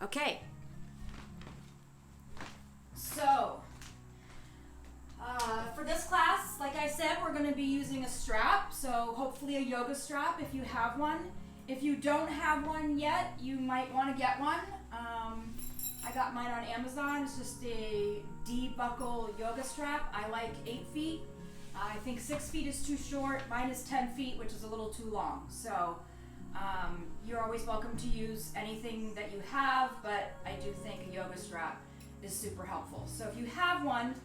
Okay. So, for this class, like I said, we're going to be using a strap. So hopefully a yoga strap if you have one. If you don't have one yet, you might want to get one. I got mine on Amazon. It's just a D-buckle yoga strap. I like 8 feet. I think 6 feet is too short. Mine is 10 feet, which is a little too long. So you're always welcome to use anything that you have, but I do think a yoga strap is super helpful. So if you have one,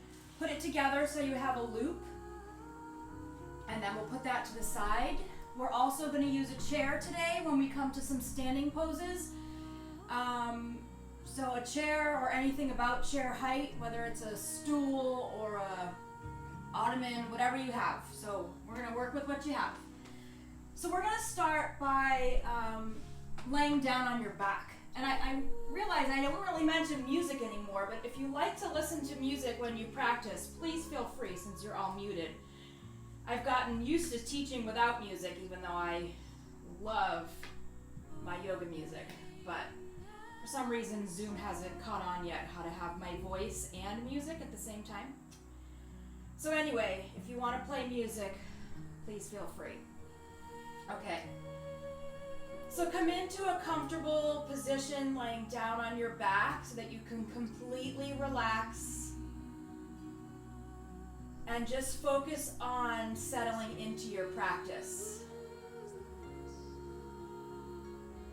put it together so you have a loop, and then we'll put that to the side. We're also going to use a chair today when we come to some standing poses. So a chair or anything about chair height, whether it's a stool or a ottoman, whatever you have. So we're going to work with what you have. So we're going to start by laying down on your back. And I realize I don't really mention music anymore, but if you like to listen to music when you practice, please feel free since you're all muted. I've gotten used to teaching without music, even though I love my yoga music. But for some reason, Zoom hasn't caught on yet how to have my voice and music at the same time. So anyway, if you want to play music, please feel free. Okay. So come into a comfortable position laying down on your back so that you can completely relax and just focus on settling into your practice.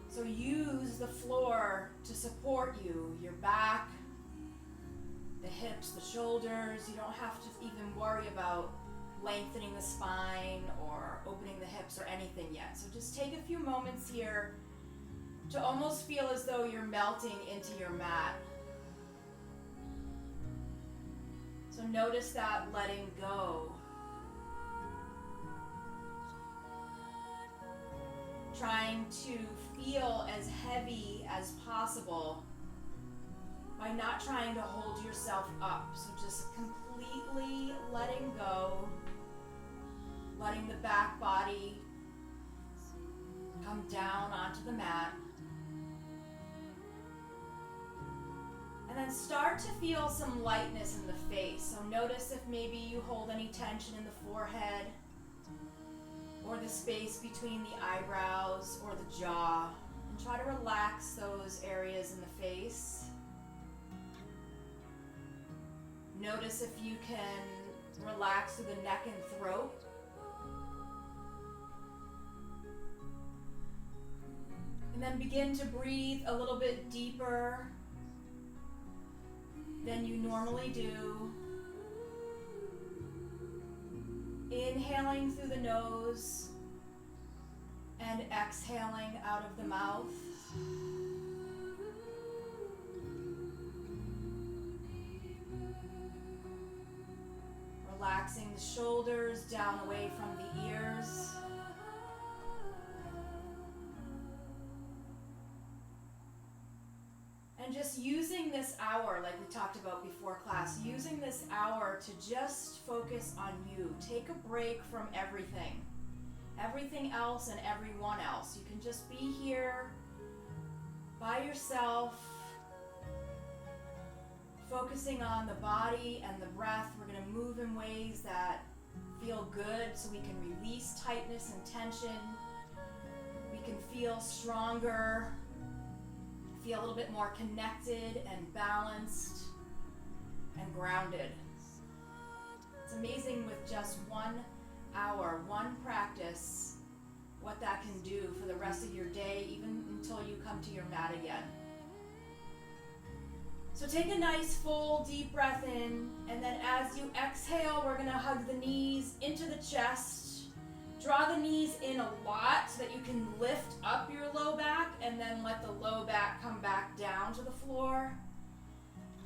So use the floor to support you, your back, the hips, the shoulders. You don't have to even worry about lengthening the spine or opening the hips or anything yet. So just take a few moments here to almost feel as though you're melting into your mat. So notice that letting go. Trying to feel as heavy as possible by not trying to hold yourself up. So just completely letting go, letting the back body come down onto the mat. And then start to feel some lightness in the face. So notice if maybe you hold any tension in the forehead or the space between the eyebrows or the jaw. And try to relax those areas in the face. Notice if you can relax through the neck and throat. And then begin to breathe a little bit deeper than you normally do. Inhaling through the nose and exhaling out of the mouth. Relaxing the shoulders down away from the ears. And just using this hour, like we talked about before class, using this hour to just focus on you. Take a break from everything else and everyone else. You can just be here by yourself, focusing on the body and the breath. We're going to move in ways that feel good so we can release tightness and tension. We can feel stronger, feel a little bit more connected and balanced and grounded. It's amazing with just 1 hour, one practice, what that can do for the rest of your day, even until you come to your mat again. So take a nice full deep breath in, and then as you exhale, we're gonna hug the knees into the chest. Draw the knees in a lot so that you can lift up your low back and then let the low back come back down to the floor.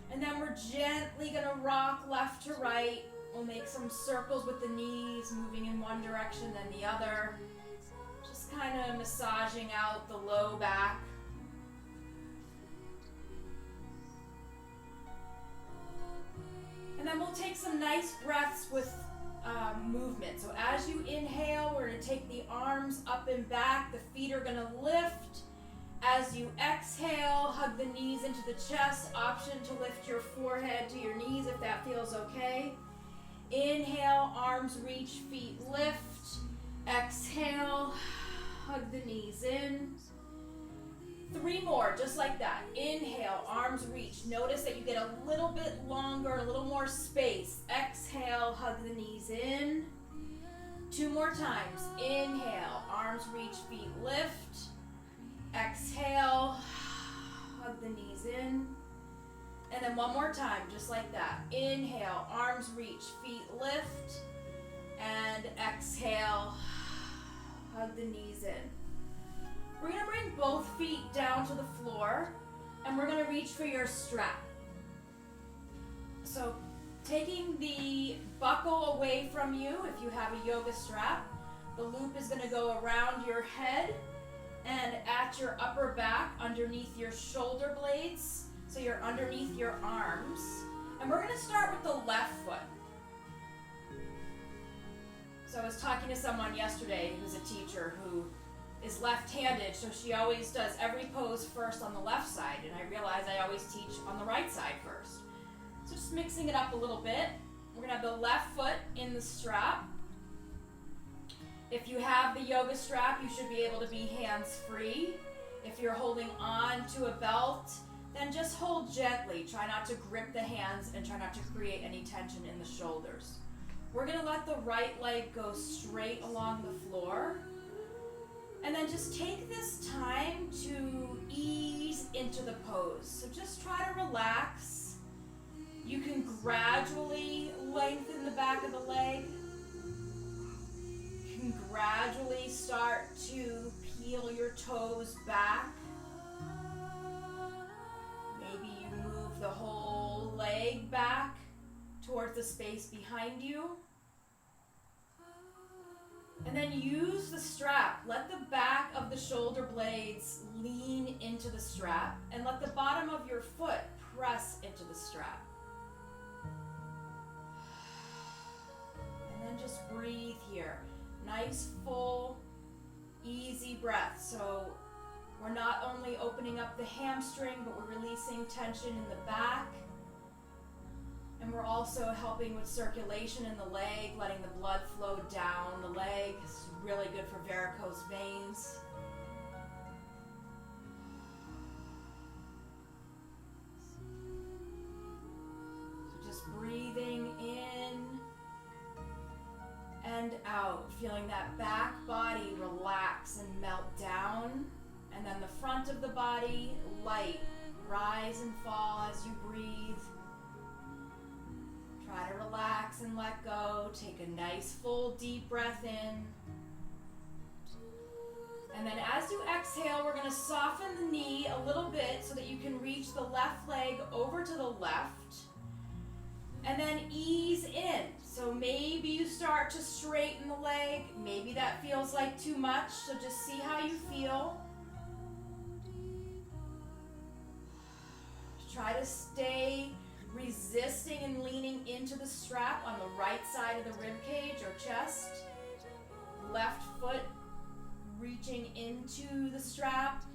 And then we're gently gonna rock left to right. We'll make some circles with the knees, moving in one direction then the other. Just kind of massaging out the low back. And then we'll take some nice breaths with movement. So as you inhale, we're going to take the arms up and back. The feet are going to lift. As you exhale, hug the knees into the chest. Option to lift your forehead to your knees if that feels okay. Inhale, arms reach, feet lift. Exhale, hug the knees in. 3 more, just like that. Inhale, arms reach. Notice that you get a little bit longer, a little more space. Exhale, hug the knees in. 2 more times. Inhale, arms reach, feet lift. Exhale, hug the knees in. And then 1 more time, just like that. Inhale, arms reach, feet lift. And exhale, hug the knees in. We're going to bring both feet down to the floor, and we're going to reach for your strap. So taking the buckle away from you, if you have a yoga strap, the loop is going to go around your head and at your upper back underneath your shoulder blades, so you're underneath your arms. And we're going to start with the left foot. So I was talking to someone yesterday who's a teacher who is left-handed, so she always does every pose first on the left side, and I realize I always teach on the right side first. So just mixing it up a little bit. We're going to have the left foot in the strap. If you have the yoga strap, you should be able to be hands-free. If you're holding on to a belt, then just hold gently. Try not to grip the hands and try not to create any tension in the shoulders. We're going to let the right leg go straight along the floor. And then just take this time to ease into the pose. So just try to relax. You can gradually lengthen the back of the leg. You can gradually start to peel your toes back. Maybe you move the whole leg back towards the space behind you. And then use the strap. Let the back of the shoulder blades lean into the strap, and let the bottom of your foot press into the strap. And then just breathe here. Nice, full, easy breath. So we're not only opening up the hamstring, but we're releasing tension in the back. And we're also helping with circulation in the leg, letting the blood flow down the leg. It's really good for varicose veins. So just breathing in and out, feeling that back body relax and melt down. And then the front of the body, light, rise and fall as you breathe. Try to relax and let go. Take a nice full deep breath in. And then as you exhale, we're going to soften the knee a little bit so that you can reach the left leg over to the left. And then ease in. So maybe you start to straighten the leg. Maybe that feels like too much. So just see how you feel. Try to stay resisting and leaning into the strap on the right side of the rib cage or chest. Left foot reaching into the strap.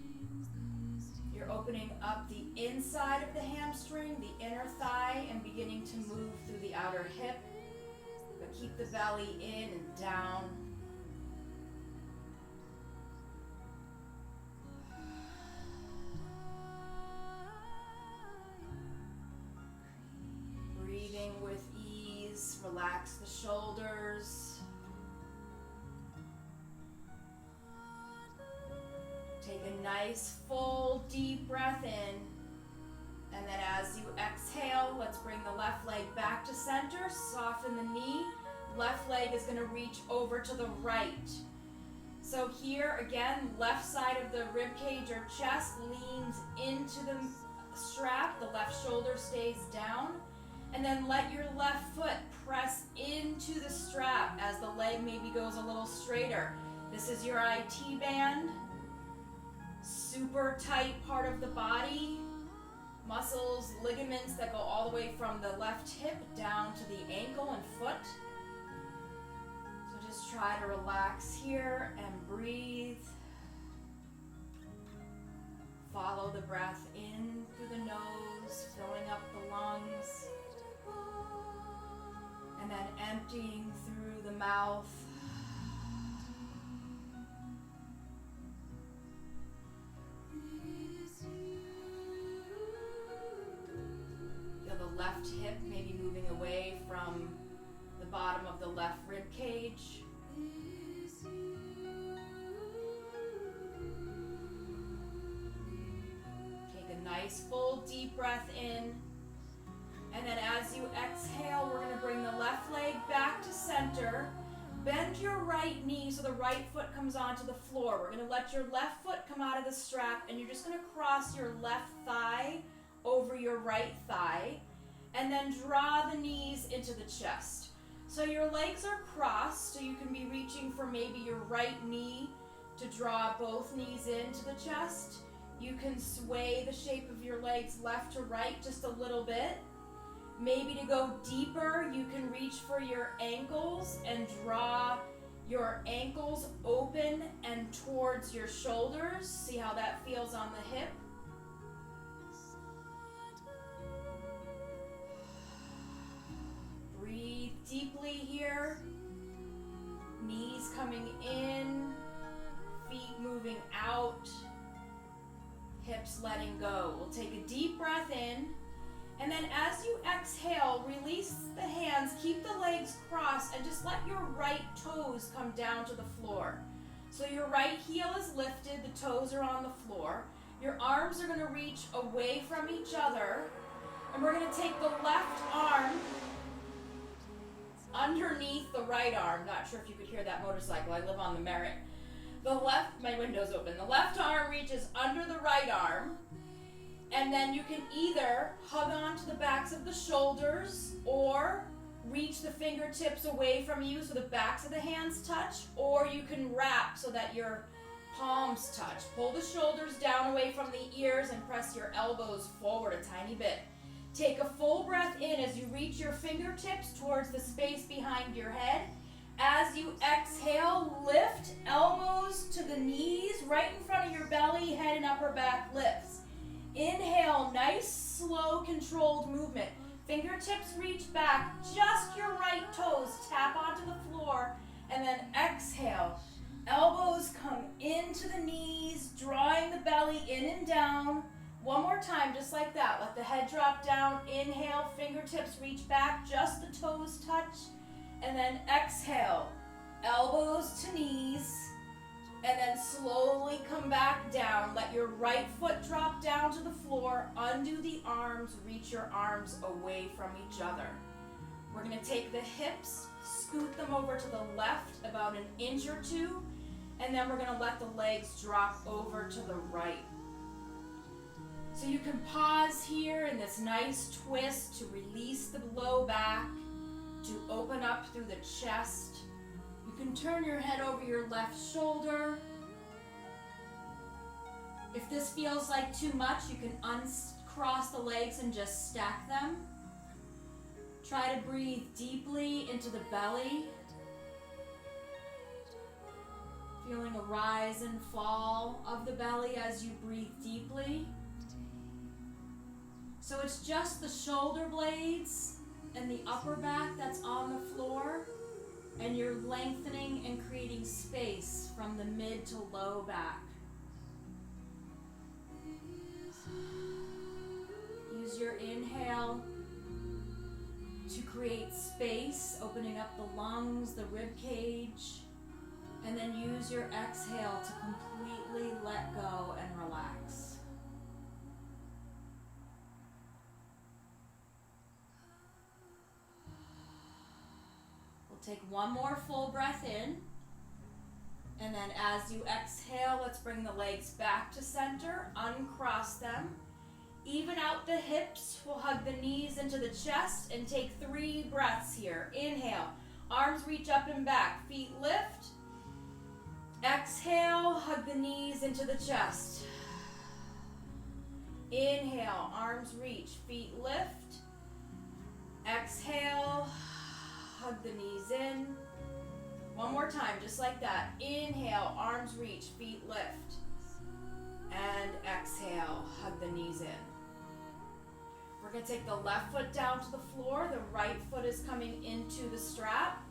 You're opening up the inside of the hamstring, the inner thigh, and beginning to move through the outer hip. But keep the belly in and down. Breathing with ease, relax the shoulders. Take a nice full deep breath in. And then as you exhale, let's bring the left leg back to center, soften the knee. Left leg is going to reach over to the right. So here again, left side of the rib cage or chest leans into the strap, the left shoulder stays down. And then let your left foot press into the strap as the leg maybe goes a little straighter. This is your IT band. Super tight part of the body. Muscles, ligaments that go all the way from the left hip down to the ankle and foot. So just try to relax here and breathe. follow the breath in through the nose, filling up the lungs, and then emptying through the mouth. Feel the left hip maybe moving away from the bottom of the left rib cage. Take a nice full deep breath in. And then as you exhale, we're going to bring the left leg back to center. Bend your right knee so the right foot comes onto the floor. We're going to let your left foot come out of the strap, and you're just going to cross your left thigh over your right thigh, and then draw the knees into the chest. So your legs are crossed, so you can be reaching for maybe your right knee to draw both knees into the chest. You can sway the shape of your legs left to right just a little bit. Maybe to go deeper, you can reach for your ankles and draw your ankles open and towards your shoulders. See how that feels on the hip? Breathe deeply here. Knees coming in, feet moving out, hips letting go. We'll take a deep breath in. And then as you exhale, release the hands, keep the legs crossed, and just let your right toes come down to the floor. So your right heel is lifted, the toes are on the floor. Your arms are going to reach away from each other. And we're going to take the left arm underneath the right arm. Not sure if you could hear that motorcycle. I live on the Merritt. My window's open. The left arm reaches under the right arm. And then you can either hug onto the backs of the shoulders or reach the fingertips away from you so the backs of the hands touch, or you can wrap so that your palms touch. Pull the shoulders down away from the ears and press your elbows forward a tiny bit. Take a full breath in as you reach your fingertips towards the space behind your head. As you exhale, lift elbows to the knees right in front of your belly, head and upper back lifts. Inhale, nice, slow, controlled movement. Fingertips reach back, just your right toes tap onto the floor, and then exhale. Elbows come into the knees, drawing the belly in and down. One more time, just like that. Let the head drop down. Inhale, fingertips reach back, just the toes touch, and then exhale. Elbows to knees. And then slowly come back down. Let your right foot drop down to the floor. Undo the arms. Reach your arms away from each other. We're going to take the hips, scoot them over to the left about an inch or two, and then we're going to let the legs drop over to the right. So you can pause here in this nice twist to release the low back, to open up through the chest. You can turn your head over your left shoulder. If this feels like too much, you can uncross the legs and just stack them. Try to breathe deeply into the belly. Feeling a rise and fall of the belly as you breathe deeply. So it's just the shoulder blades and the upper back that's on the floor. And you're lengthening and creating space from the mid to low back. Use your inhale to create space, opening up the lungs, the rib cage, and then use your exhale to completely let go and relax. Take one more full breath in, and then as you exhale, let's bring the legs back to center, uncross them, even out the hips. We'll hug the knees into the chest and take 3 breaths here. Inhale, arms reach up and back, feet lift. Exhale, hug the knees into the chest. Inhale, arms reach, feet lift. Exhale, hug the knees in. One more time, just like that. Inhale, arms reach, feet lift. And exhale. squeeze in. We're going to take the left foot down to the floor. The right foot is coming into the strap.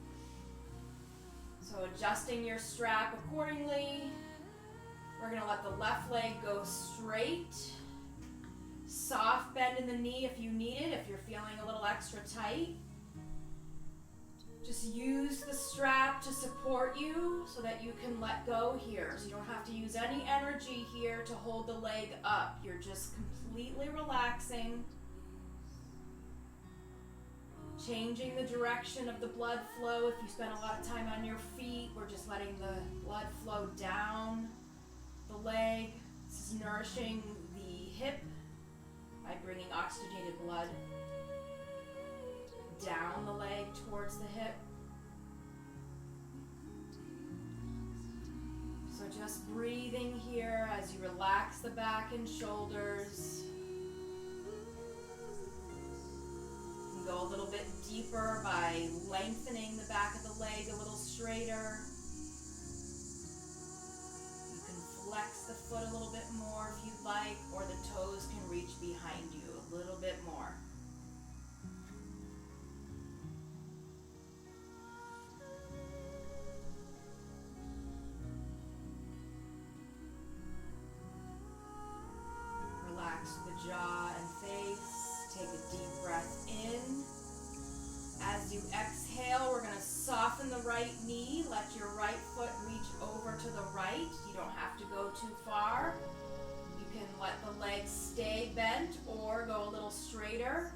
So adjusting your strap accordingly. We're going to let the left leg go straight. Soft bend in the knee if you need it, if you're feeling a little extra tight. Just use the strap to support you so that you can let go here. So you don't have to use any energy here to hold the leg up. You're just completely relaxing. Changing the direction of the blood flow. If you spend a lot of time on your feet, we're just letting the blood flow down the leg. This is nourishing the hip by bringing oxygenated blood down the leg towards the hip. So just breathing here as you relax the back and shoulders. You can go a little bit deeper by lengthening the back of the leg a little straighter. You can flex the foot a little bit more if you'd like, or the toes can reach behind you a little bit more. Relax the jaw and face. Take a deep breath in. As you exhale, we're going to soften the right knee. Let your right foot reach over to the right. You don't have to go too far. You can let the leg stay bent or go a little straighter.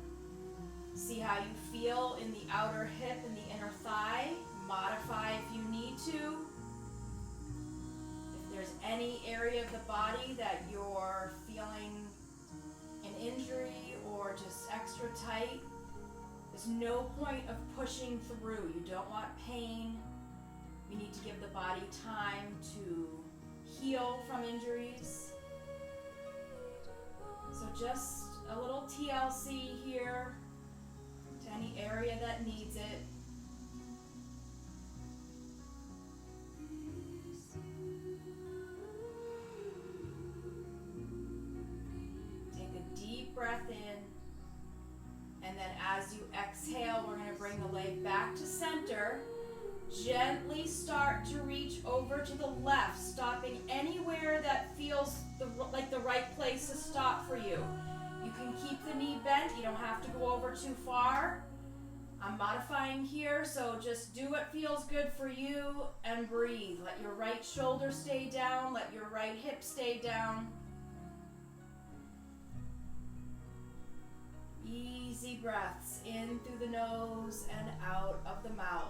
See how you feel in the outer hip and the inner thigh. Modify if you need to. If there's any area of the body that you're feeling an injury or just extra tight, there's no point of pushing through. You don't want pain. You need to give the body time to heal from injuries. So just a little TLC here to any area that needs it. Take a deep breath in. And then as you exhale, we're going to bring the leg back to center. Gently start to reach over to the left, stopping anywhere that feels like the right place to stop for you. You can keep the knee bent. You don't have to go over too far. I'm modifying here, so just do what feels good for you and breathe. Let your right shoulder stay down. Let your right hip stay down. Easy breaths in through the nose and out of the mouth.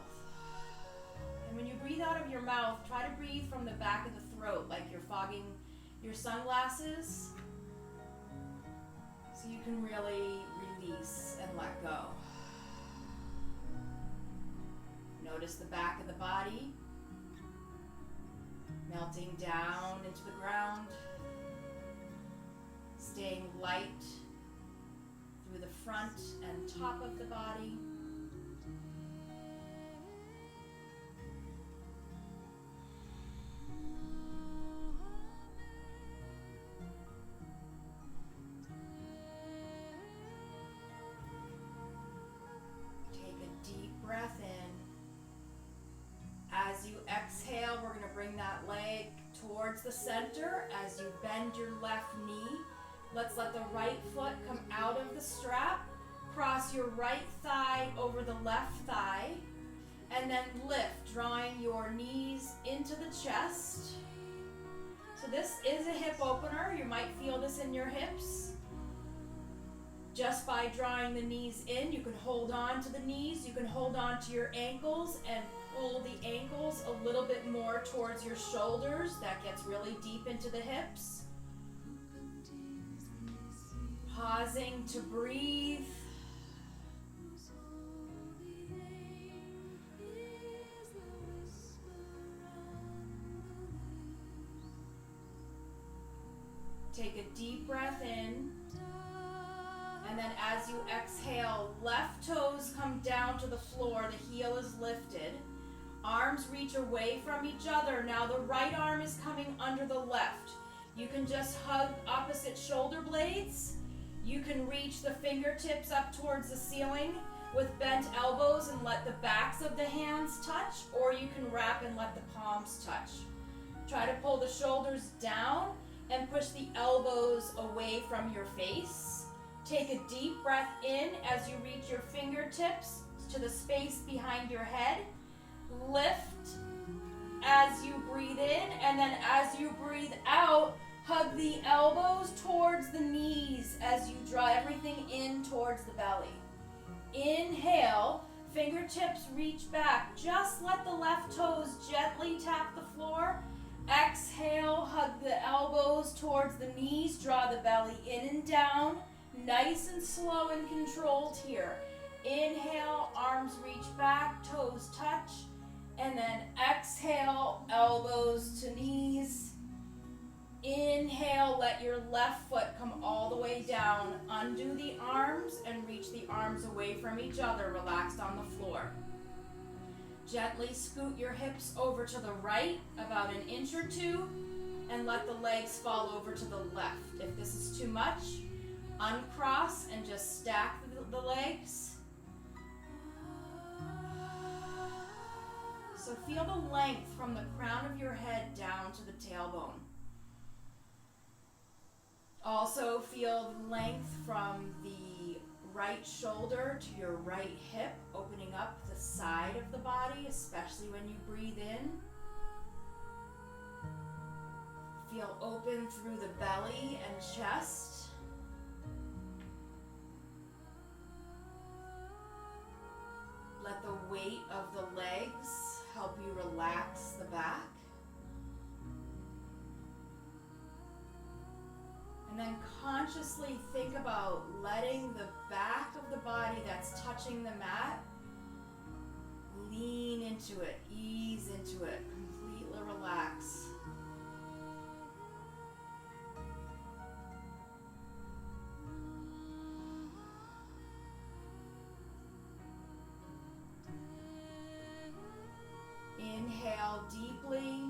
And when you breathe out of your mouth, try to breathe from the back of the throat, like you're fogging your sunglasses, so you can really release and let go. Notice the back of the body melting down into the ground, staying light through the front and top of the body. Take a deep breath in. As you exhale, we're going to bring that leg towards the center. As you bend your left knee, let's let the right foot come out of the strap. Cross your right thigh over the left thigh. And then lift, drawing your knees into the chest. So this is a hip opener. You might feel this in your hips. Just by drawing the knees in, you can hold on to the knees. You can hold on to your ankles and pull the ankles a little bit more towards your shoulders. That gets really deep into the hips. Pausing to breathe. Take a deep breath in. And then as you exhale, left toes come down to the floor. The heel is lifted. Arms reach away from each other. Now the right arm is coming under the left. You can just hug opposite shoulder blades. You can reach the fingertips up towards the ceiling with bent elbows and let the backs of the hands touch, or you can wrap and let the palms touch. Try to pull the shoulders down and push the elbows away from your face. Take a deep breath in as you reach your fingertips to the space behind your head. Lift as you breathe in, and then as you breathe out, hug the elbows towards the knees as you draw everything in towards the belly. Inhale, fingertips reach back. Just let the left toes gently tap the floor. Exhale, hug the elbows towards the knees. Draw the belly in and down. Nice and slow and controlled here. Inhale, arms reach back, toes touch. And then exhale, elbows to knees. Inhale, let your left foot come all the way down. Undo the arms and reach the arms away from each other, relaxed on the floor. Gently scoot your hips over to the right, about an inch or two, and let the legs fall over to the left. If this is too much, uncross and just stack the legs. So feel the length from the crown of your head down to the tailbone. Also feel the length from the right shoulder to your right hip, opening up the side of the body, especially when you breathe in. Feel open through the belly and chest. Let the weight of the legs help you relax the back. And then consciously think about letting the back of the body that's touching the mat lean into it, ease into it, completely relax. Inhale deeply,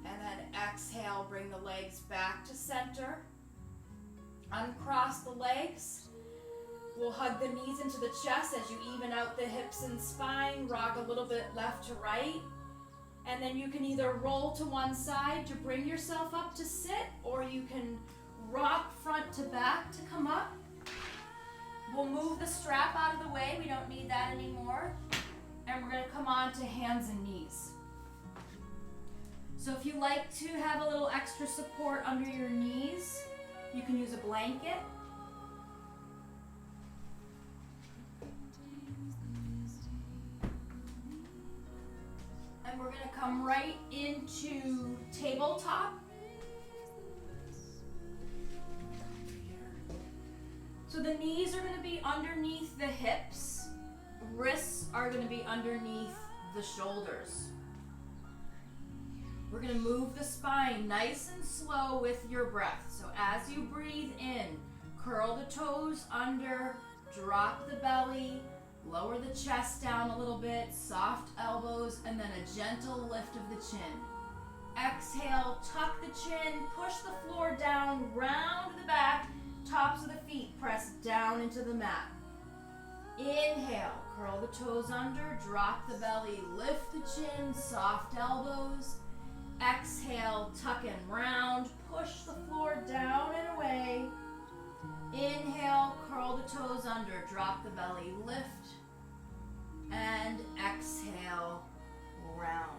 and then exhale, bring the legs back to center. Uncross the legs. We'll hug the knees into the chest as you even out the hips and spine, rock a little bit left to right. And then you can either roll to one side to bring yourself up to sit, or you can rock front to back to come up. We'll move the strap out of the way, we don't need that anymore. And we're going to come on to hands and knees. So if you like to have a little extra support under your knees, you can use a blanket. And we're going to come right into tabletop. So the knees are going to be underneath the hips. Wrists are going to be underneath the shoulders. We're going to move the spine nice and slow with your breath. So as you breathe in, curl the toes under, drop the belly, lower the chest down a little bit, soft elbows, and then a gentle lift of the chin. Exhale, tuck the chin, push the floor down, round the back, tops of the feet press down into the mat. Inhale, curl the toes under, drop the belly, lift the chin, soft elbows. Exhale, tuck and round, push the floor down and away. Inhale, curl the toes under, drop the belly, lift. And exhale, round.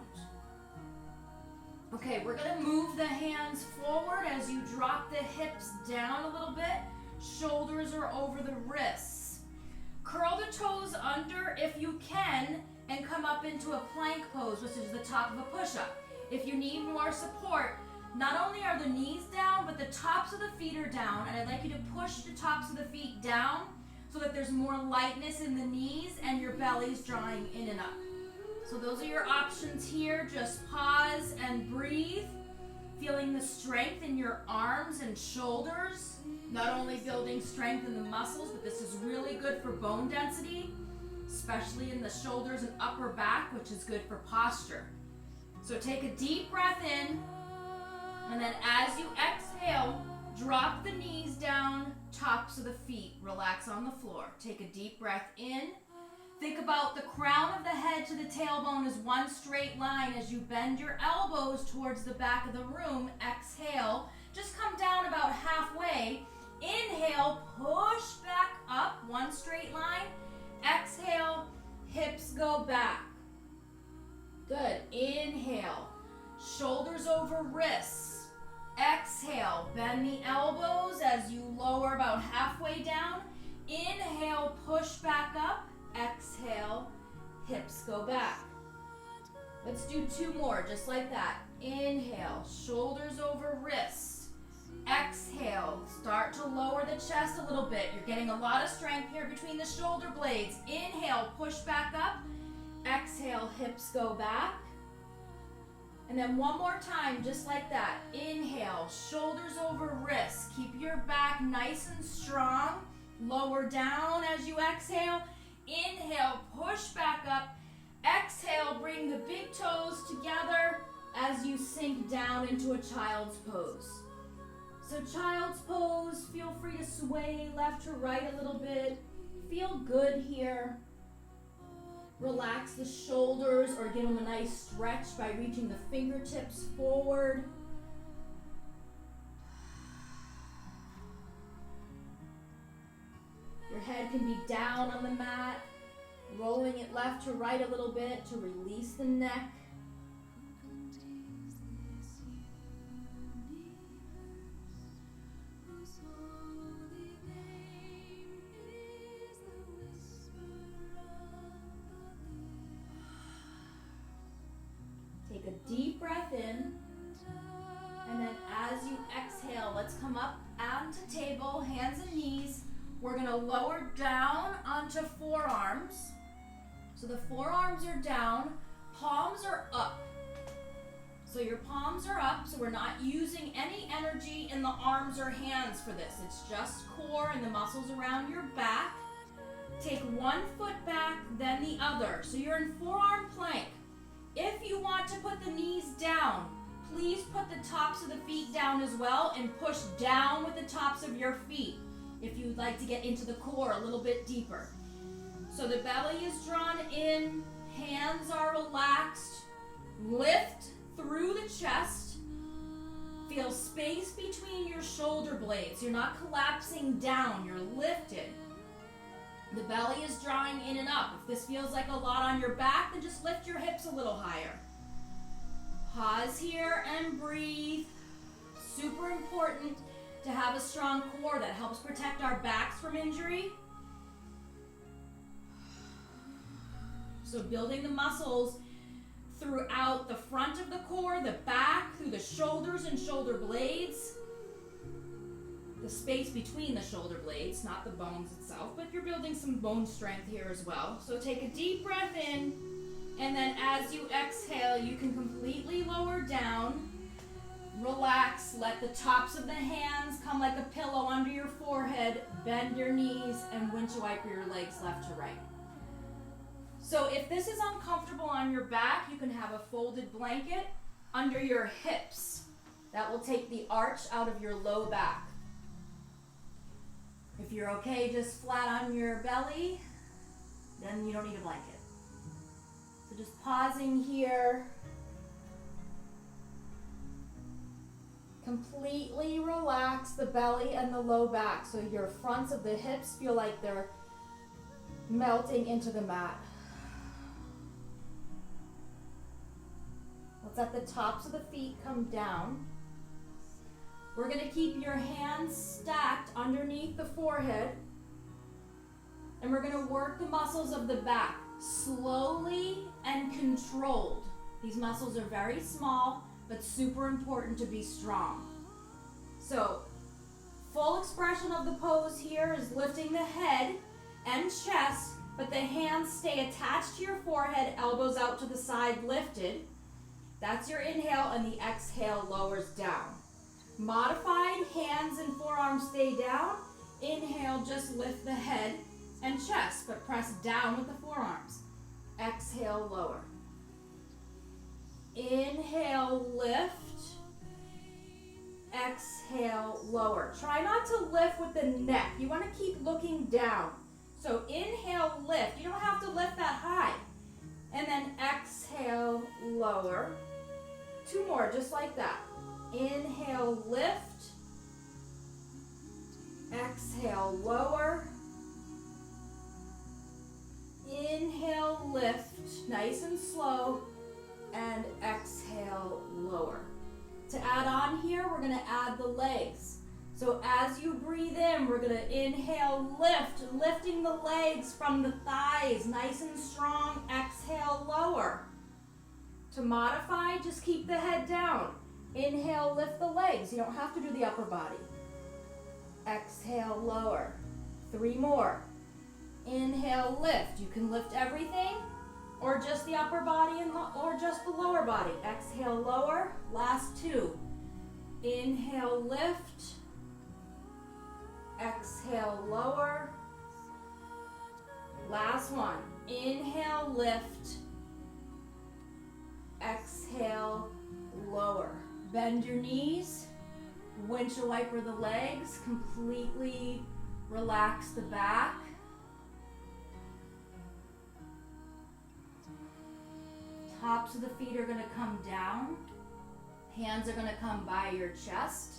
Okay, we're going to move the hands forward as you drop the hips down a little bit. Shoulders are over the wrists. Curl the toes under if you can and come up into a plank pose, which is the top of a push-up. If you need more support, not only are the knees down, but the tops of the feet are down, and I'd like you to push the tops of the feet down so that there's more lightness in the knees and your belly's drawing in and up. So those are your options here. Just pause and breathe, feeling the strength in your arms and shoulders, not only building strength in the muscles, but this is really good for bone density, especially in the shoulders and upper back, which is good for posture. So take a deep breath in, And then as you exhale, drop the knees down, tops of the feet. Relax on the floor. Take a deep breath in. Think about the crown of the head to the tailbone as one straight line as you bend your elbows towards the back of the room. Exhale. Just come down about halfway. Inhale, push back up, one straight line. Exhale, hips go back. Good. Inhale, shoulders over wrists. Exhale, bend the elbows as you lower about halfway down. Inhale, push back up. Exhale, hips go back. Let's do two more, just like that. Inhale, shoulders over wrists. Exhale, start to lower the chest a little bit. You're getting a lot of strength here between the shoulder blades. Inhale, push back up. Exhale, hips go back. And then one more time, just like that. Inhale, shoulders over wrists. Keep your back nice and strong. Lower down as you exhale. Inhale, push back up. Exhale, bring the big toes together as you sink down into a child's pose. So child's pose, feel free to sway left to right a little bit. Feel good here. Relax the shoulders or give them a nice stretch by reaching the fingertips forward. Your head can be down on the mat, rolling it left to right a little bit to release the neck. Take a deep breath in, and then as you exhale, let's come up onto table, hands and knees. We're going to lower down onto forearms. So the forearms are down, palms are up. So your palms are up, so we're not using any energy in the arms or hands for this. It's just core and the muscles around your back. Take one foot back, then the other. So you're in forearm plank. If you want to put the knees down, please put the tops of the feet down as well and push down with the tops of your feet if you'd like to get into the core a little bit deeper. So the belly is drawn in, hands are relaxed, lift through the chest, feel space between your shoulder blades. You're not collapsing down, you're lifted. The belly is drawing in and up. If this feels like a lot on your back, then just lift your hips a little higher. Pause here and breathe. Super important to have a strong core that helps protect our backs from injury. So building the muscles throughout the front of the core, the back, through the shoulders and shoulder blades, the space between the shoulder blades, not the bones itself, but you're building some bone strength here as well. So take a deep breath in, and then as you exhale, you can completely lower down. Relax, let the tops of the hands come like a pillow under your forehead, bend your knees, and windshield wiper your legs left to right. So if this is uncomfortable on your back, you can have a folded blanket under your hips. That will take the arch out of your low back. If you're okay just flat on your belly, then you don't need a blanket. So just pausing here. Completely relax the belly and the low back so your fronts of the hips feel like they're melting into the mat. Let's let the tops of the feet come down. We're going to keep your hands stacked underneath the forehead, and we're going to work the muscles of the back slowly and controlled. These muscles are very small, but super important to be strong. So, full expression of the pose here is lifting the head and chest, but the hands stay attached to your forehead, elbows out to the side lifted. That's your inhale, and the exhale lowers down. Modified, hands and forearms stay down. Inhale, just lift the head and chest, but press down with the forearms. Exhale, lower. Inhale, lift. exhale, lower. Try not to lift with the neck. You want to keep looking down. So inhale, lift. You don't have to lift that high. And then exhale, lower. 2 more, just like that. Inhale, lift. Exhale, lower. Inhale, lift, nice and slow. And exhale, lower. To add on here, we're going to add the legs. So as you breathe in, we're going to inhale, lift, lifting the legs from the thighs, nice and strong. Exhale, lower. To modify, just keep the head down. Inhale, lift the legs. You don't have to do the upper body. Exhale, lower. 3 more. Inhale, lift. You can lift everything or just the upper body or just the lower body. Exhale, lower. Last 2. Inhale, lift. Exhale, lower. Last 1. Inhale, lift. Exhale, lower. Bend your knees. Windshield wiper the legs. Completely relax the back. Tops of the feet are going to come down. Hands are going to come by your chest.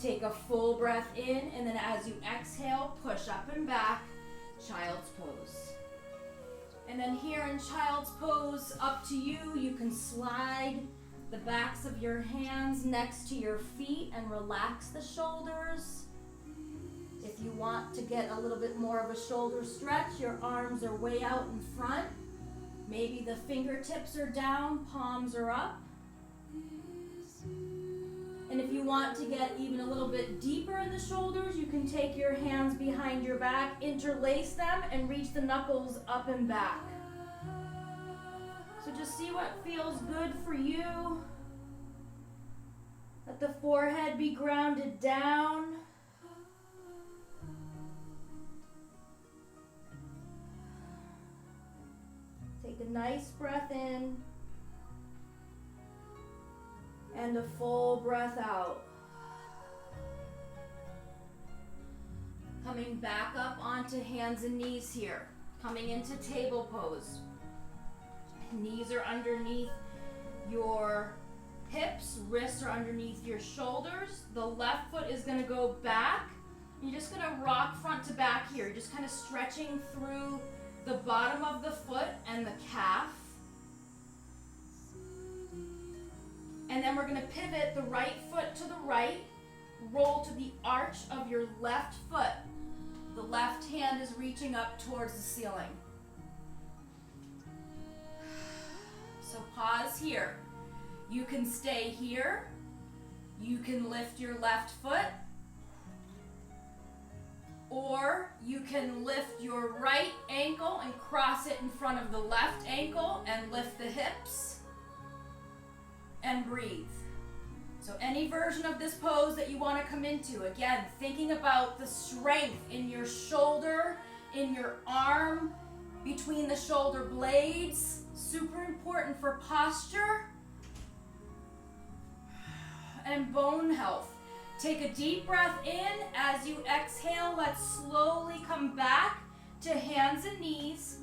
Take a full breath in, and then as you exhale, push up and back, child's pose. And then here in child's pose, up to you, you can slide the backs of your hands next to your feet and relax the shoulders. If you want to get a little bit more of a shoulder stretch, your arms are way out in front. Maybe the fingertips are down, palms are up. And if you want to get even a little bit deeper in the shoulders, you can take your hands behind your back, interlace them, and reach the knuckles up and back. So just see what feels good for you. Let the forehead be grounded down. Take a nice breath in. And a full breath out. Coming back up onto hands and knees here. Coming into table pose. Knees are underneath your hips. Wrists are underneath your shoulders. The left foot is going to go back. You're just going to rock front to back here. You're just kind of stretching through the bottom of the foot and the calf. And then we're going to pivot the right foot to the right, roll to the arch of your left foot. The left hand is reaching up towards the ceiling. So pause here. You can stay here. You can lift your left foot. Or you can lift your right ankle and cross it in front of the left ankle and lift the hips. And breathe. So any version of this pose that you want to come into, again, thinking about the strength in your shoulder, in your arm, between the shoulder blades, super important for posture and bone health. Take a deep breath in. As you exhale, let's slowly come back to hands and knees.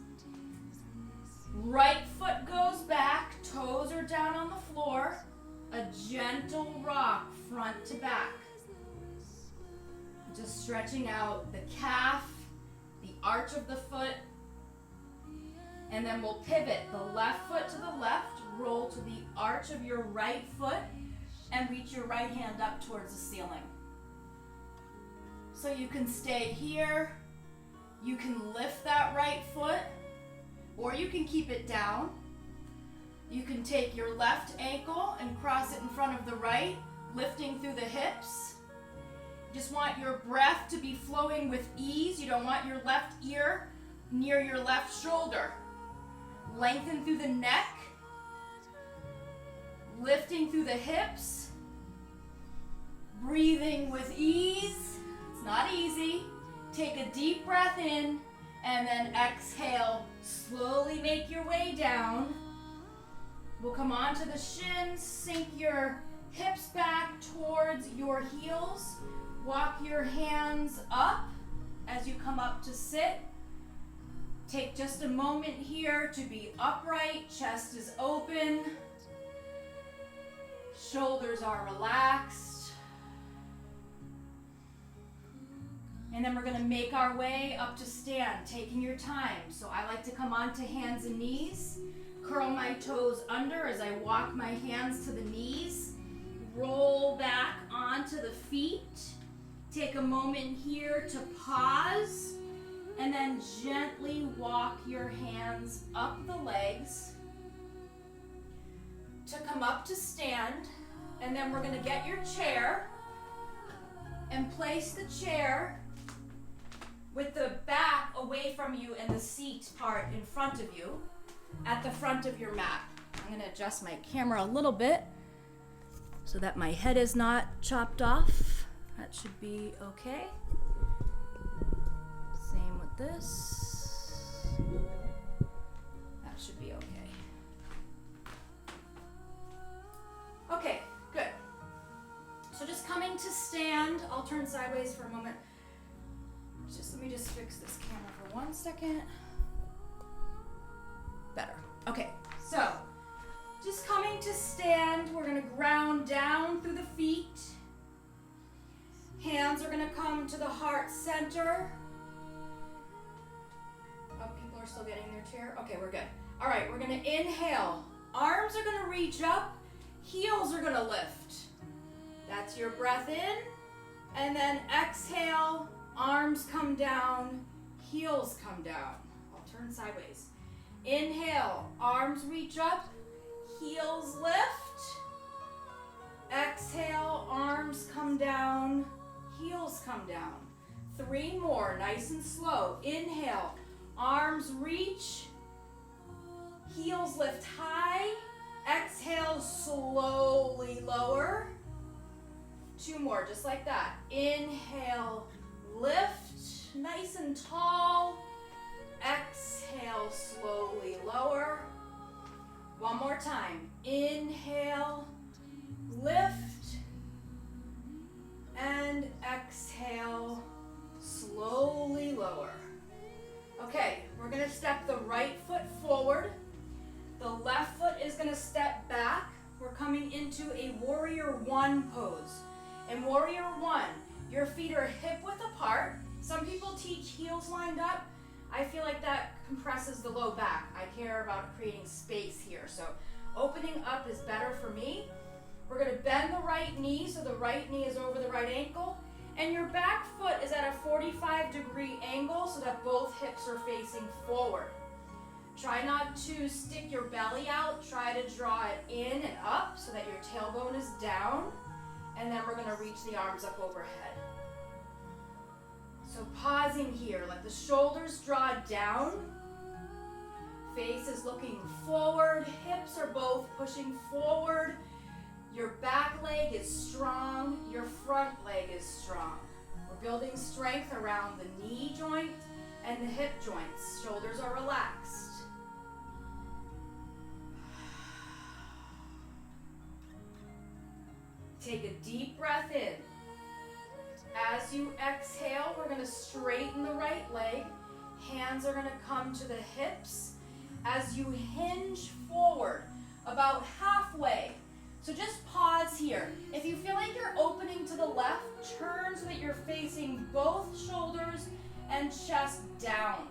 Right foot goes back, toes are down on the floor. A gentle rock front to back. Just stretching out the calf, the arch of the foot. And then we'll pivot the left foot to the left, roll to the arch of your right foot, and reach your right hand up towards the ceiling. So you can stay here. You can lift that right foot. Or you can keep it down. You can take your left ankle and cross it in front of the right, lifting through the hips. You just want your breath to be flowing with ease. You don't want your left ear near your left shoulder. Lengthen through the neck, lifting through the hips, breathing with ease. It's not easy. Take a deep breath in and then exhale. Slowly make your way down. We'll come onto the shins, sink your Hips back towards your heels. Walk your hands up as you come up to sit. Take just a moment here to be upright. Chest is open. Shoulders are relaxed. And then we're going to make our way up to stand, taking your time. So I like to come onto hands and knees. Curl my toes under as I walk my hands to the knees. Roll back onto the feet. Take a moment here to pause. And then gently walk your hands up the legs to come up to stand. And then we're going to get your chair and place the chair with the back away from you and the seat part in front of you at the front of your mat. I'm going to adjust my camera a little bit so that my head is not chopped off. That should be okay. Same with this. That should be okay. Okay, good. So just coming to stand. I'll turn sideways for a moment. Let me just fix this camera for 1 second. Better. Okay, so just coming to stand. We're going to ground down through the feet. Hands are going to come to the heart center. Oh, people are still getting their chair. Okay, we're good. All right, we're going to inhale. Arms are going to reach up. Heels are going to lift. That's your breath in. And then exhale. Arms come down, heels come down. I'll turn sideways. Inhale, arms reach up, heels lift. Exhale, arms come down, heels come down. 3 more, nice and slow. Inhale, arms reach, heels lift high. Exhale, slowly lower. 2 more, just like that. Inhale, lift, nice and tall. Exhale, slowly lower. 1 more time. Inhale, lift, and exhale, slowly lower. Okay, we're going to step the right foot forward. The left foot is going to step back. We're coming into a warrior 1 pose. In warrior 1, your feet are hip-width apart. Some people teach heels lined up. I feel like that compresses the low back. I care about creating space here. So opening up is better for me. We're going to bend the right knee, so the right knee is over the right ankle. And your back foot is at a 45-degree angle so that both hips are facing forward. Try not to stick your belly out. Try to draw it in and up so that your tailbone is down. And then we're going to reach the arms up overhead. So pausing here, let the shoulders draw down. Face is looking forward. Hips are both pushing forward. Your back leg is strong. Your front leg is strong. We're building strength around the knee joint and the hip joints. Shoulders are relaxed. Take a deep breath in. As you exhale, we're going to straighten the right leg. Hands are going to come to the hips. As you hinge forward, about halfway. So just pause here. If you feel like you're opening to the left, turn so that you're facing both shoulders and chest down.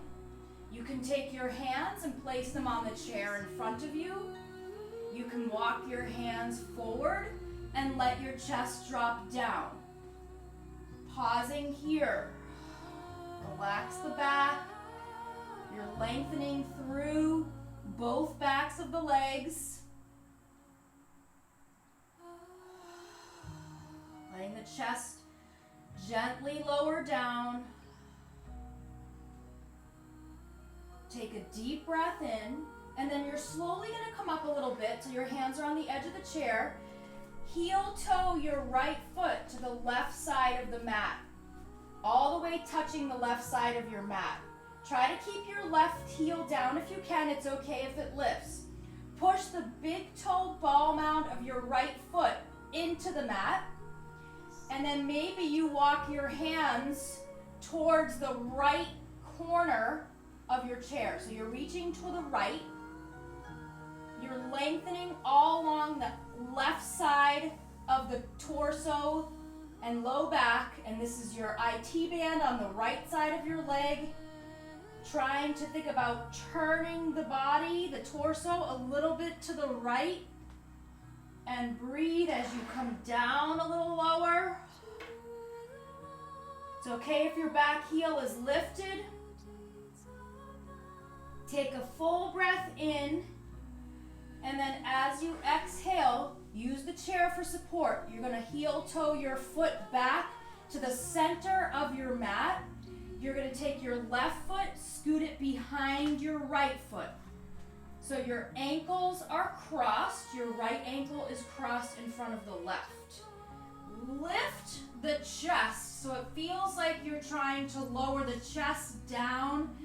You can take your hands and place them on the chair in front of you. You can walk your hands forward and let your chest drop down. Pausing here. Relax the back. You're lengthening through both backs of the legs. Letting the chest gently lower down. Take a deep breath in, and then you're slowly going to come up a little bit so your hands are on the edge of the chair. Heel toe your right foot to the left side of the mat, all the way touching the left side of your mat. Try to keep your left heel down if you can. It's okay if it lifts. Push the big toe ball mound of your right foot into the mat. And then maybe you walk your hands towards the right corner of your chair. So you're reaching to the right. You're lengthening all along the left side of the torso and low back. And this is your IT band on the right side of your leg. Trying to think about turning the body, the torso, a little bit to the right. And breathe as you come down a little lower. It's okay if your back heel is lifted. Take a full breath in, and then as you exhale, use the chair for support. You're gonna heel toe your foot back to the center of your mat. You're gonna take your left foot, scoot it behind your right foot. So your ankles are crossed, your right ankle is crossed in front of the left. Lift the chest so it feels like you're trying to lower the chest down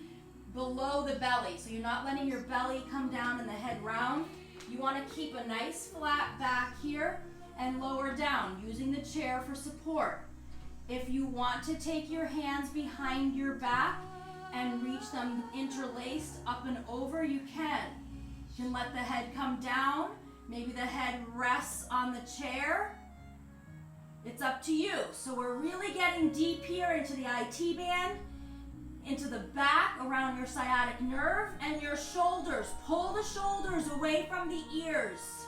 below the belly. So you're not letting your belly come down and the head round. You want to keep a nice flat back here and lower down, using the chair for support. If you want to take your hands behind your back and reach them interlaced up and over, you can. You can let the head come down. Maybe the head rests on the chair. It's up to you. So we're really getting deep here into the IT band, into the back, around your sciatic nerve and your shoulders. Pull the shoulders away from the ears.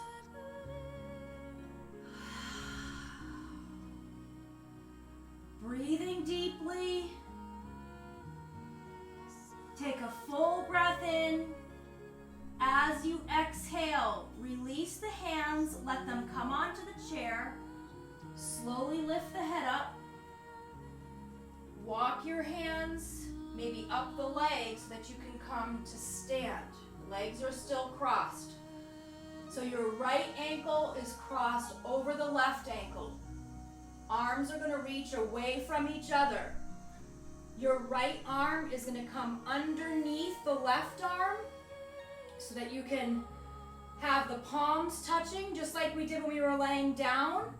Breathing deeply. Take a full breath in. As you exhale, release the hands, let them come onto the chair. Slowly lift the head up. Walk your hands maybe up the legs so that you can come to stand. Legs are still crossed. So your right ankle is crossed over the left ankle. Arms are going to reach away from each other. Your right arm is going to come underneath the left arm so that you can have the palms touching just like we did when we were laying down.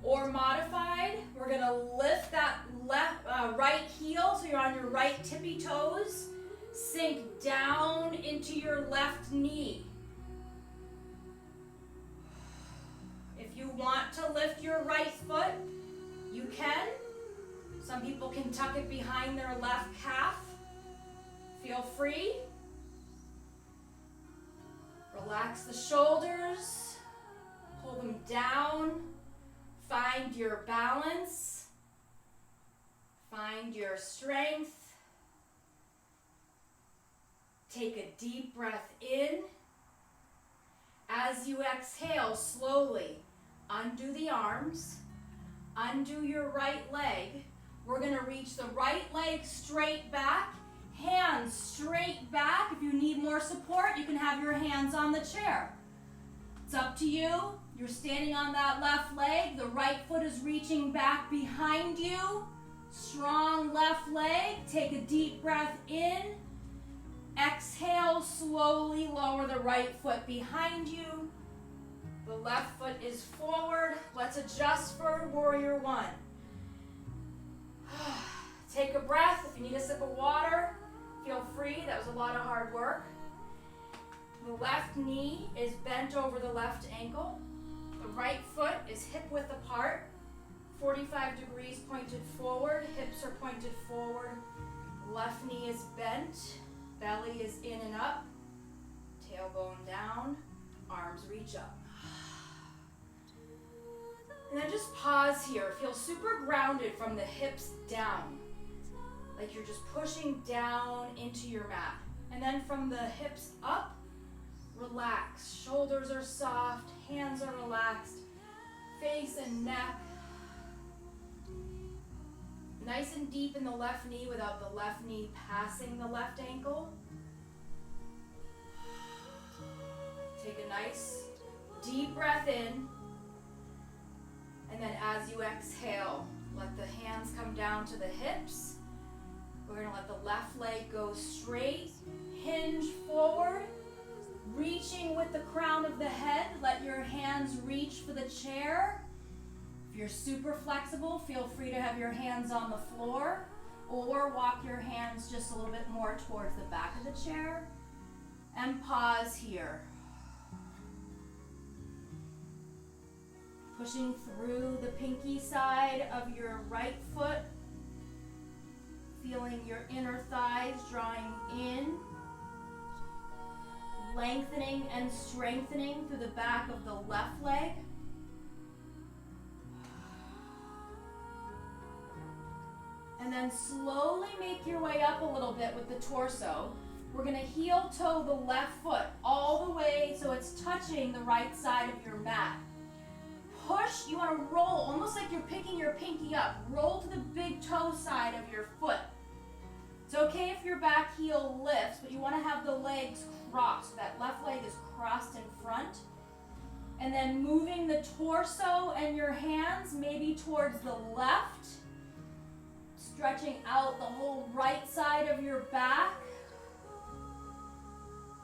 Or modified, we're going to lift that right heel so you're on your right tippy toes. Sink down into your left knee. If you want to lift your right foot, you can. Some people can tuck it behind their left calf. Feel free. Relax the shoulders. Pull them down. Find your balance. Find your strength. Take a deep breath in. As you exhale, slowly undo the arms. Undo your right leg. We're going to reach the right leg straight back. Hands straight back. If you need more support, you can have your hands on the chair. It's up to you. You're standing on that left leg. The right foot is reaching back behind you. Strong left leg. Take a deep breath in. Exhale, slowly lower the right foot behind you. The left foot is forward. Let's adjust for warrior one. Take a breath. If you need a sip of water, feel free. That was a lot of hard work. The left knee is bent over the left ankle. The right foot is hip width apart. 45 degrees pointed forward. Hips are pointed forward. Left knee is bent. Belly is in and up. Tailbone down. Arms reach up. And then just pause here. Feel super grounded from the hips down. Like you're just pushing down into your mat. And then from the hips up, relax. Shoulders are soft. Hands are relaxed. Face and neck. Nice and deep in the left knee without the left knee passing the left ankle. Take a nice deep breath in. And then as you exhale, let the hands come down to the hips. We're going to let the left leg go straight. Hinge forward. Reaching with the crown of the head. Let your hands reach for the chair. If you're super flexible, feel free to have your hands on the floor or walk your hands just a little bit more towards the back of the chair and pause here. Pushing through the pinky side of your right foot, feeling your inner thighs drawing in, lengthening and strengthening through the back of the left leg. And then slowly make your way up a little bit with the torso. We're going to heel toe the left foot all the way so it's touching the right side of your mat. Push, you want to roll, almost like you're picking your pinky up. Roll to the big toe side of your foot. It's okay if your back heel lifts, but you want to have the legs crossed. That left leg is crossed in front. And then moving the torso and your hands maybe towards the left. Stretching out the whole right side of your back.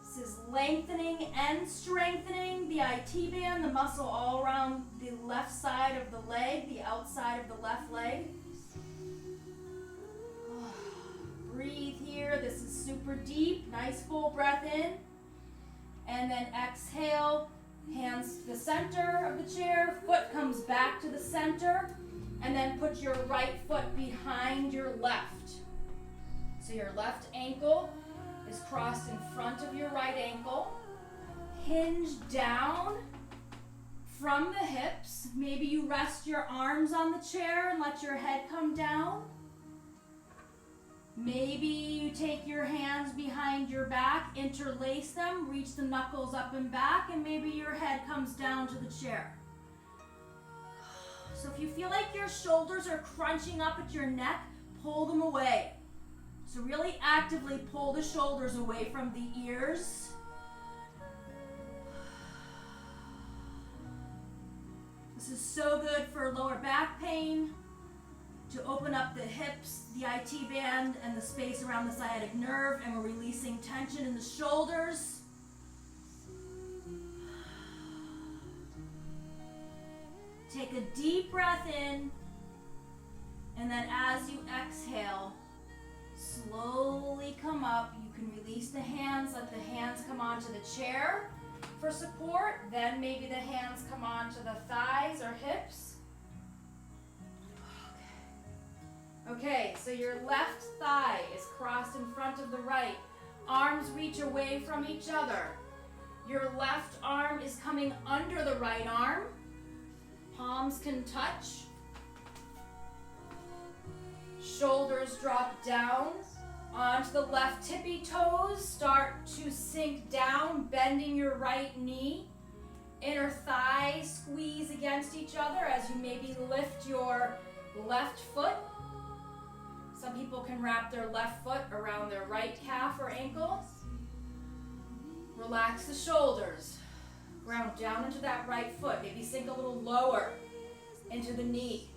This is lengthening and strengthening the IT band, the muscle all around the left side of the leg, the outside of the left leg. Breathe here. This is super deep. Nice full breath in. And then exhale. Hands to the center of the chair. Foot comes back to the center. And then put your right foot behind your left. So your left ankle is crossed in front of your right ankle. Hinge down from the hips. Maybe you rest your arms on the chair and let your head come down. Maybe you take your hands behind your back, interlace them, reach the knuckles up and back, and maybe your head comes down to the chair. So if you feel like your shoulders are crunching up at your neck, pull them away. So really actively pull the shoulders away from the ears. This is so good for lower back pain, to open up the hips, the IT band, and the space around the sciatic nerve, and we're releasing tension in the shoulders. Take a deep breath in, and then as you exhale, slowly come up. You can release the hands, let the hands come onto the chair for support. Then maybe the hands come onto the thighs or hips. Okay, so your left thigh is crossed in front of the right. Arms reach away from each other. Your left arm is coming under the right arm. Palms can touch. Shoulders drop down onto the left tippy toes. Start to sink down, bending your right knee. Inner thighs squeeze against each other as you maybe lift your left foot. Some people can wrap their left foot around their right calf or ankle. Relax the shoulders. Ground down into that right foot. Maybe sink a little lower into the knee.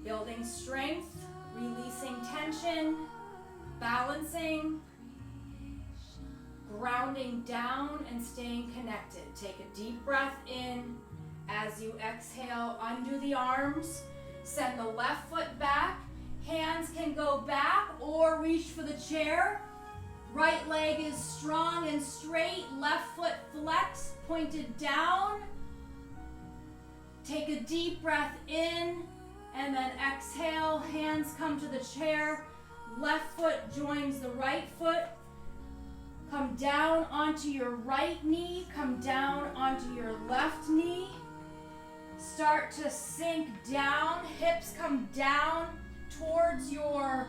Building strength, releasing tension, balancing, grounding down and staying connected. Take a deep breath in. As you exhale, undo the arms. Send the left foot back. Hands can go back or reach for the chair. Right leg is strong and straight. Left foot flexed, pointed down. Take a deep breath in and then exhale. Hands come to the chair. Left foot joins the right foot. Come down onto your right knee. Come down onto your left knee. Start to sink down. Hips come down towards your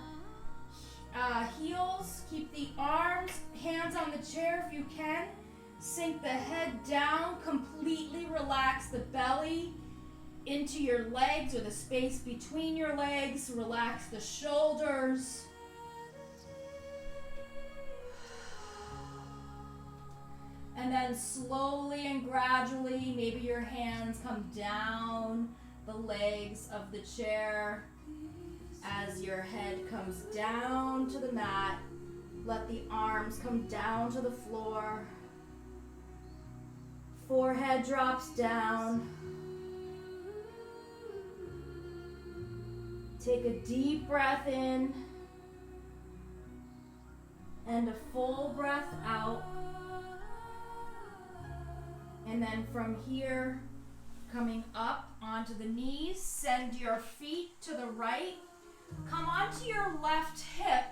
heels. Keep the arms, hands on the chair if you can. Sink the head down. Completely relax the belly into your legs or the space between your legs. Relax the shoulders. And then slowly and gradually, maybe your hands come down the legs of the chair. As your head comes down to the mat, let the arms come down to the floor. Forehead drops down. Take a deep breath in and a full breath out. And then from here, coming up onto the knees, send your feet to the right. Come onto your left hip.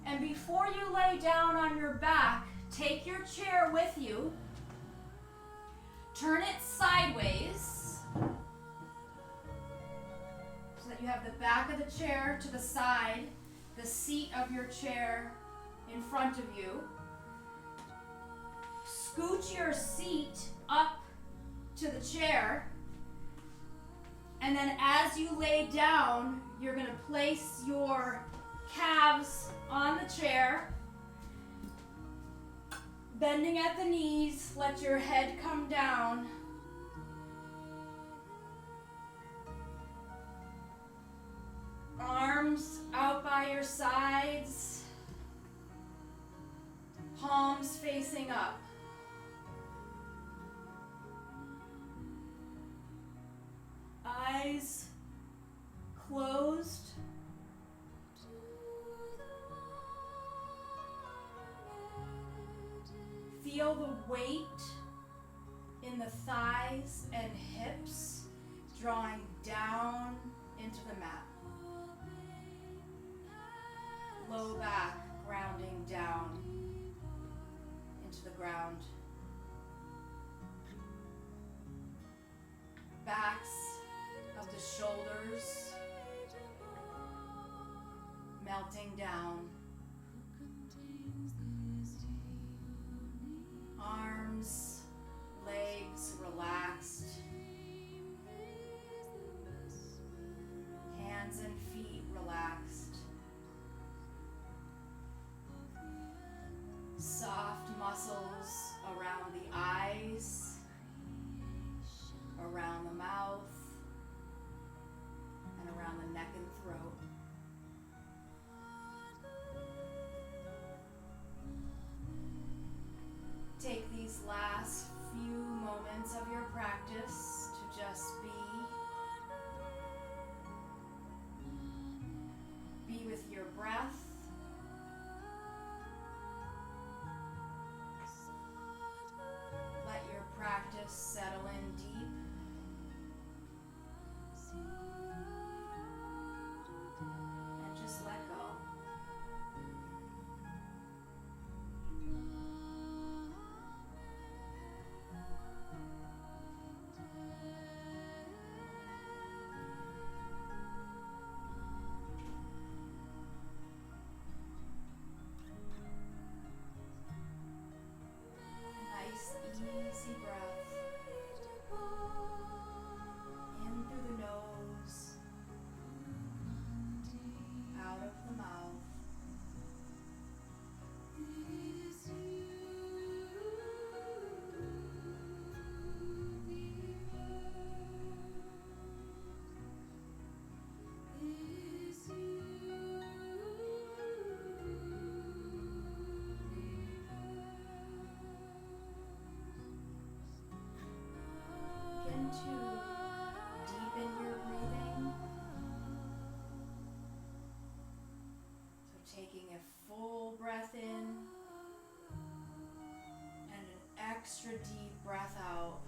And before you lay down on your back, take your chair with you. Turn it sideways so that you have the back of the chair to the side, the seat of your chair in front of you. Scooch your seat up to the chair. And then as you lay down, you're going to place your calves on the chair. Bending at the knees, let your head come down. Arms out by your sides. Palms facing up. Eyes closed. Feel the weight in the thighs and hips drawing down into the mat. Low back grounding down into the ground. Backs of the shoulders melting down. Arms, legs relaxed. Hands and feet relaxed. Soft muscles around the eyes, around the mouth, and around the neck and throat. Take these last few moments of your practice to just be with your breath. Let your practice settle in deep. And just let go. Easy breath in through the nose, out of the mouth. To deepen your breathing. So taking a full breath in and an extra deep breath out.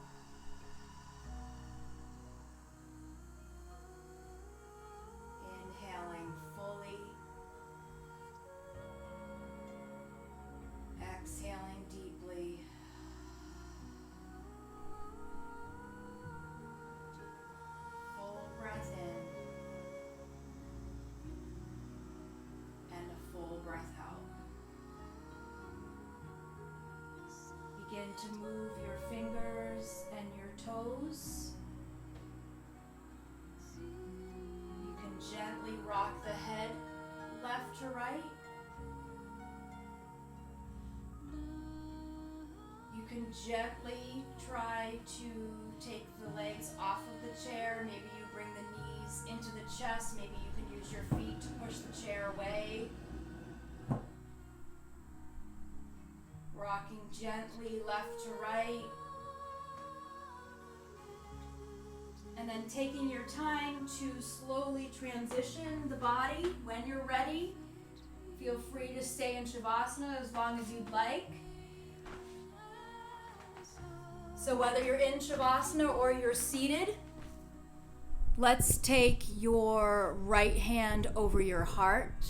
Inhaling fully. Exhaling deeply. Breath in and a full breath out. Begin to move your fingers and your toes. You can gently rock the head left to right. You can gently try to take the legs off of the chair. Maybe you bring the knees into the chest. Maybe you can use your feet to push the chair away. Rocking gently left to right. And taking your time to slowly transition the body when you're ready. Feel free to stay in Shavasana as long as you'd like. So whether you're in Shavasana or you're seated, let's take your right hand over your heart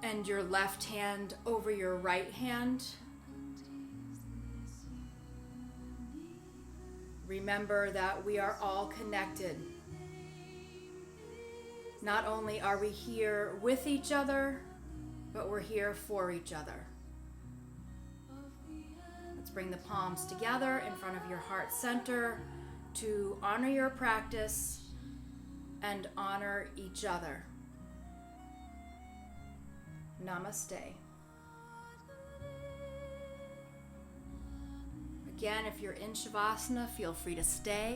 and your left hand over your right hand. Remember that we are all connected. Not only are we here with each other, but we're here for each other. Let's bring the palms together in front of your heart center to honor your practice and honor each other. Namaste. Again, if you're in Shavasana, feel free to stay.